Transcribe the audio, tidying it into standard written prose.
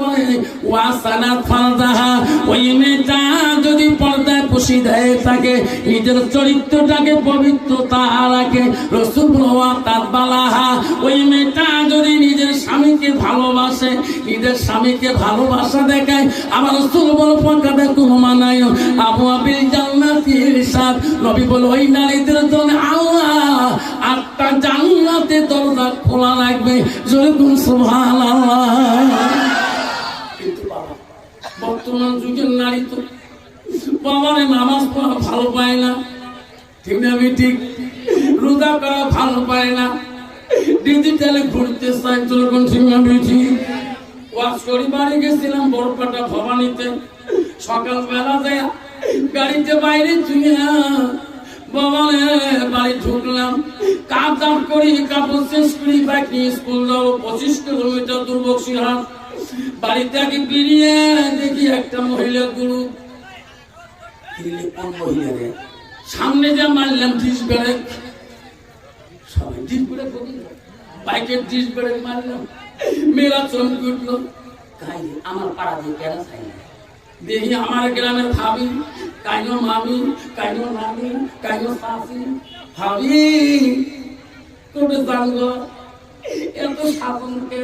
করে ওয়াসানাত ফারজাহা, ওই মেয়েটা যদি পর্দায় পোশিদা হয়ে থাকে, নিজের চরিত্রটাকে পবিত্রতা রাখে, রাসূল ওয়া তাবালাহা, ওই মেয়েটা যদি নিজের স্বামীকে ভালোবাসে, নিজের স্বামীকে ভালোবাসা দেখায়, আমার রাসূল বল ফাকাদে কুনু মানায় আবু আবিল জান্নাতির সাথ। নবী বল ওই নারীদের জন্য আল্লাহ 8টা জান্নাতের দরজা খোলা রাখবে। যেরকম সুবহানাল্লাহ। কিন্তু বাবা, বর্তমান যুগের নারী তো বাবারে নামাজ পড়া ভালো পায় না, ঠিক না? ঠিক। রোজা করা ভালো পায় না, ডিজিটালে ঘুরতে চায়, যেরকম ঠিক না? ঠিক। ওয়াজ করি বাড়ি গেছিলাম বড়পাটা ভবানীতে, সকালবেলা যায় গাড়িতে বাইরে চুয়ে বাবারে বাড়ি ঢুকলাম, কাজ দাম করি, কাপড় শেষ করি, বাইক নিয়ে স্কুল যাবো, 25 কিলোমিটার দূর বক্সিরহাট। বাড়িতে আগে বেরিয়ে দেখি একটা মহিলা গুরু, কোন মহিলা রে, সামনে যা মারলাম ডিস ব্রেক, সবাই ডিস ব্রেক, বাইকের ডিস ব্রেক মারলাম, মেয়েরা চমকে উঠলো, আমার পাড়া দিয়ে কেন চাই না? দেখি আমার গ্রামের ভাবি, কাইনো মামি, কাইনো নানি, কাইনো শাশি, ভাবি তোদের জানগো এত শাসনকে